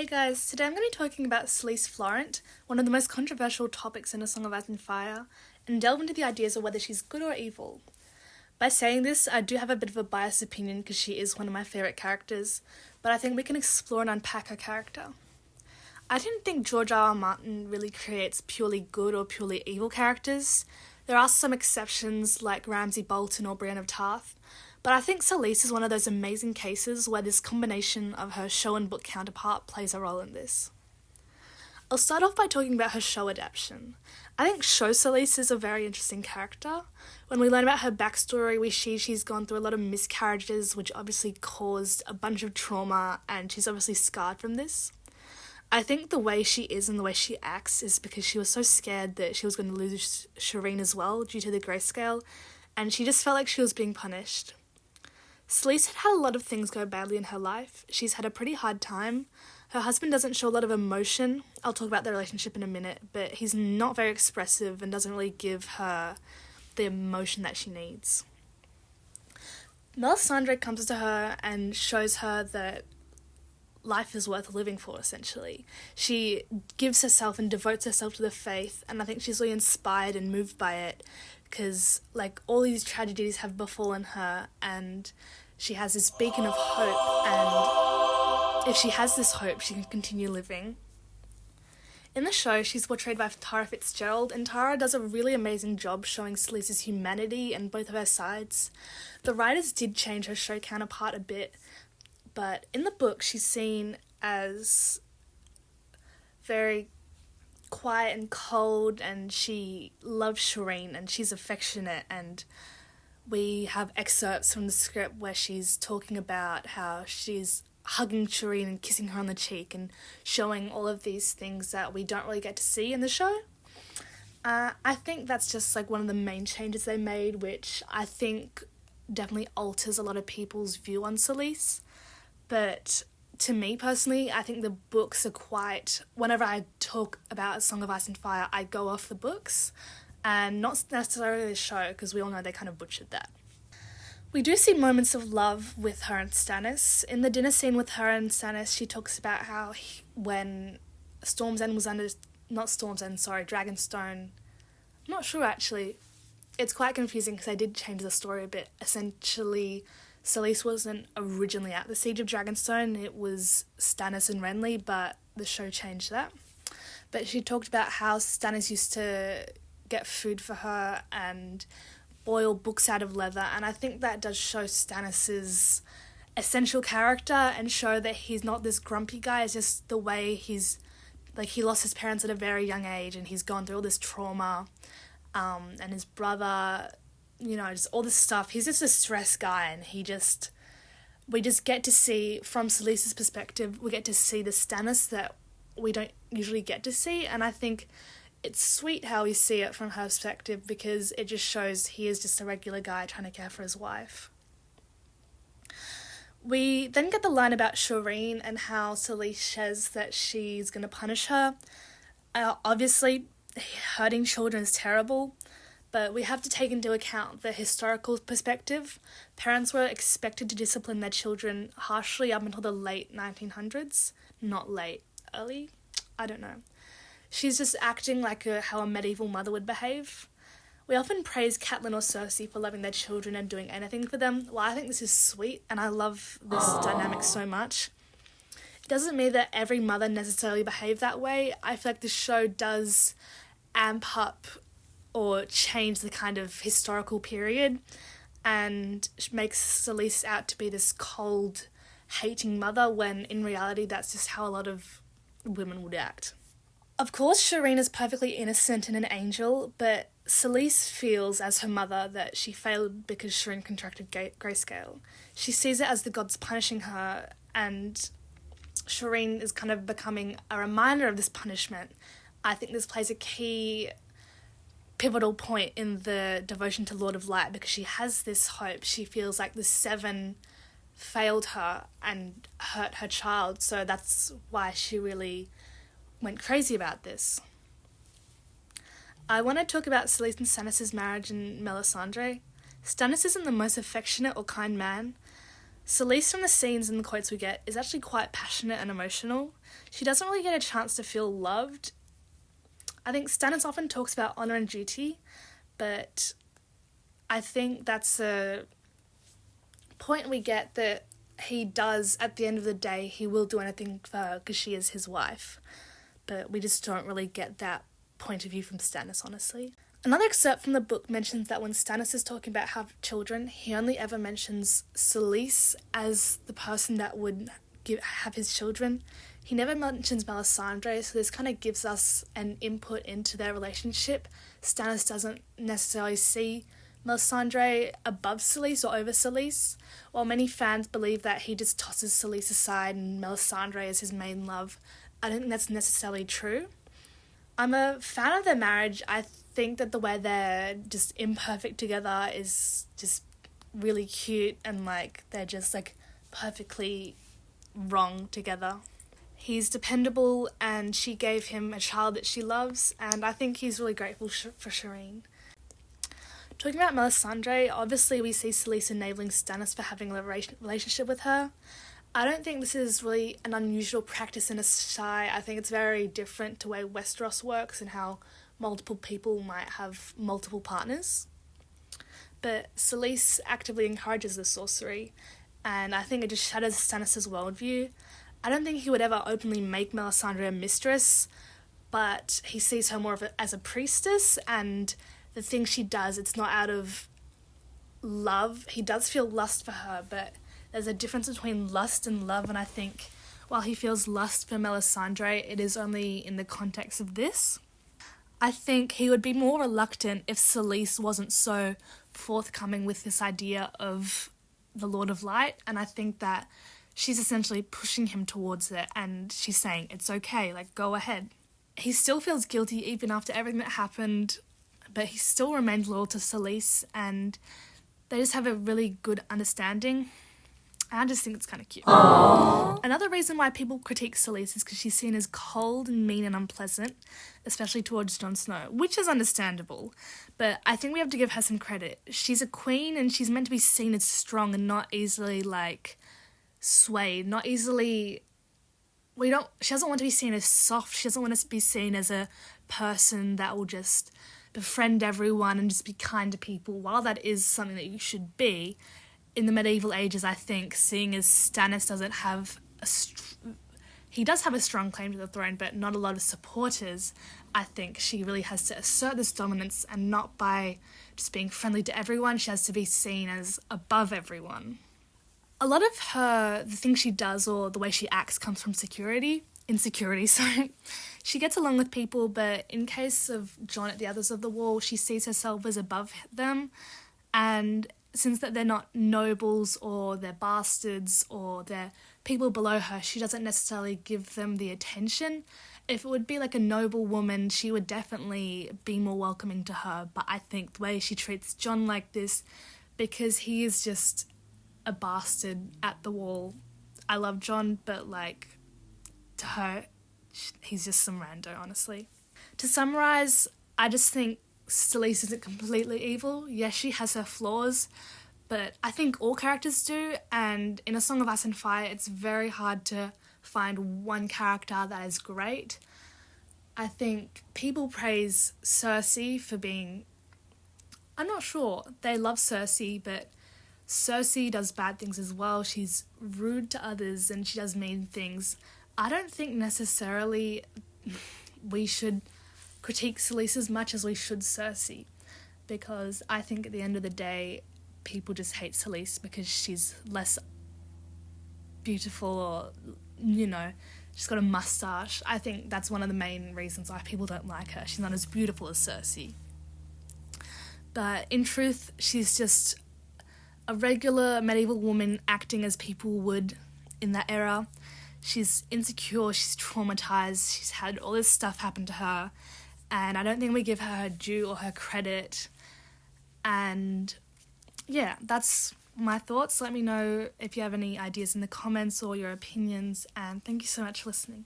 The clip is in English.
Hey guys, today I'm going to be talking about Selyse Florent, one of the most controversial topics in A Song of Ice and Fire, and delve into the ideas of whether she's good or evil. By saying this, I do have a bit of a biased opinion because she is one of my favourite characters, but I think we can explore and unpack her character. I didn't think George R.R. Martin really creates purely good or purely evil characters. There are some exceptions like Ramsay Bolton or Brienne of Tarth, but I think Selyse is one of those amazing cases where this combination of her show and book counterpart plays a role in this. I'll start off by talking about her show adaptation. I think show Selyse is a very interesting character. When we learn about her backstory, we see she's gone through a lot of miscarriages, which obviously caused a bunch of trauma, and she's obviously scarred from this. I think the way she is and the way she acts is because she was so scared that she was going to lose Shireen as well due to the grayscale, and she just felt like she was being punished. Selyse had a lot of things go badly in her life. She's had a pretty hard time. Her husband doesn't show a lot of emotion. I'll talk about their relationship in a minute, but he's not very expressive and doesn't really give her the emotion that she needs. Melisandre comes to her and shows her that life is worth living for, essentially. She gives herself and devotes herself to the faith, and I think she's really inspired and moved by it because, all these tragedies have befallen her, and she has this beacon of hope, and if she has this hope, she can continue living. In the show, she's portrayed by Tara Fitzgerald, and Tara does a really amazing job showing Selyse's humanity and both of her sides. The writers did change her show counterpart a bit, but in the book, she's seen as very quiet and cold, and she loves Shireen, and she's affectionate, and we have excerpts from the script where she's talking about how she's hugging Shireen and kissing her on the cheek and showing all of these things that we don't really get to see in the show. I think that's just one of the main changes they made, which I think definitely alters a lot of people's view on Selyse. But to me personally, I think the books are whenever I talk about A Song of Ice and Fire, I go off the books and not necessarily the show, because we all know they kind of butchered that. We do see moments of love with her and Stannis. In the dinner scene with her and Stannis, she talks about how when Dragonstone, I'm not sure actually. It's quite confusing because they did change the story a bit. Essentially, Selyse wasn't originally at the Siege of Dragonstone, it was Stannis and Renly, but the show changed that. But she talked about how Stannis used to get food for her and boil books out of leather, and I think that does show Stannis's essential character and show that he's not this grumpy guy. It's just the way he lost his parents at a very young age, and he's gone through all this trauma, and his brother, just all this stuff. He's just a stressed guy, and we just get to see, from Selyse's perspective, we get to see the Stannis that we don't usually get to see, and I think it's sweet how we see it from her perspective because it just shows he is just a regular guy trying to care for his wife. We then get the line about Shireen and how Selyse says that she's going to punish her. Obviously, hurting children is terrible, but we have to take into account the historical perspective. Parents were expected to discipline their children harshly up until the late 1900s. Not late, early? I don't know. She's just acting like how a medieval mother would behave. We often praise Catelyn or Cersei for loving their children and doing anything for them. Well, I think this is sweet, and I love this dynamic so much. It doesn't mean that every mother necessarily behave that way. I feel like the show does amp up or change the kind of historical period and makes Selyse out to be this cold, hating mother, when in reality that's just how a lot of women would act. Of course, Shireen is perfectly innocent and an angel, but Selyse feels, as her mother, that she failed because Shireen contracted grayscale. She sees it as the gods punishing her, and Shireen is kind of becoming a reminder of this punishment. I think this plays a key pivotal point in the devotion to Lord of Light, because she has this hope. She feels like the Seven failed her and hurt her child, so that's why she really went crazy about this. I want to talk about Selyse and Stannis' marriage and Melisandre. Stannis isn't the most affectionate or kind man. Selyse, from the scenes and the quotes we get, is actually quite passionate and emotional. She doesn't really get a chance to feel loved. I think Stannis often talks about honour and duty, but I think that's a point we get that he does, at the end of the day, he will do anything for her because she is his wife. But we just don't really get that point of view from Stannis, honestly. Another excerpt from the book mentions that when Stannis is talking about having children, he only ever mentions Selyse as the person that would have his children. He never mentions Melisandre, so this kind of gives us an input into their relationship. Stannis doesn't necessarily see Melisandre above Selyse or over Selyse, while many fans believe that he just tosses Selyse aside and Melisandre is his main love. I don't think that's necessarily true. I'm a fan of their marriage. I think that the way they're just imperfect together is just really cute, and like they're just like perfectly wrong together. He's dependable and she gave him a child that she loves, and I think he's really grateful for Shireen. Talking about Melisandre, obviously we see Selyse enabling Stannis for having a relationship with her. I don't think this is really an unusual practice in Asai. I think it's very different to the way Westeros works and how multiple people might have multiple partners. But Selyse actively encourages the sorcery, and I think it just shatters Stannis' worldview. I don't think he would ever openly make Melisandre a mistress, but he sees her more as a priestess, and the thing she does, it's not out of love. He does feel lust for her, but there's a difference between lust and love, and I think while he feels lust for Melisandre, it is only in the context of this. I think he would be more reluctant if Selyse wasn't so forthcoming with this idea of the Lord of Light, and I think that she's essentially pushing him towards it, and she's saying, it's okay, like, go ahead. He still feels guilty even after everything that happened, but he still remains loyal to Selyse, and they just have a really good understanding. I just think it's kind of cute. Aww. Another reason why people critique Selyse is because she's seen as cold and mean and unpleasant, especially towards Jon Snow, which is understandable, but I think we have to give her some credit. She's a queen and she's meant to be seen as strong and not easily, like, swayed, not easily... She doesn't want to be seen as soft. She doesn't want to be seen as a person that will just befriend everyone and just be kind to people. While that is something that you should be, in the medieval ages, I think, seeing as Stannis doesn't have he does have a strong claim to the throne, but not a lot of supporters, I think she really has to assert this dominance, and not by just being friendly to everyone. She has to be seen as above everyone. A lot of the things she does or the way she acts comes from insecurity, sorry. She gets along with people, but in case of Jon at the others of the wall, she sees herself as above them, and since that they're not nobles or they're bastards or they're people below her, she doesn't necessarily give them the attention. If it would be like a noble woman, she would definitely be more welcoming to her, but I think the way she treats Jon like this, because he is just a bastard at the wall. I love Jon, but like, to her, he's just some rando, honestly. To summarise, I just think Selyse isn't completely evil. Yes, she has her flaws, but I think all characters do, and in A Song of Ice and Fire, it's very hard to find one character that is great. I think people praise Cersei for being... I'm not sure. They love Cersei, but Cersei does bad things as well. She's rude to others and she does mean things. I don't think necessarily we should critique Selyse as much as we should Cersei, because I think at the end of the day, people just hate Selyse because she's less beautiful, or, you know, she's got a mustache. I think that's one of the main reasons why people don't like her. She's not as beautiful as Cersei. But in truth, she's just a regular medieval woman acting as people would in that era. She's insecure, she's traumatized, she's had all this stuff happen to her, and I don't think we give her her due or her credit. And yeah, that's my thoughts. Let me know if you have any ideas in the comments or your opinions, and thank you so much for listening.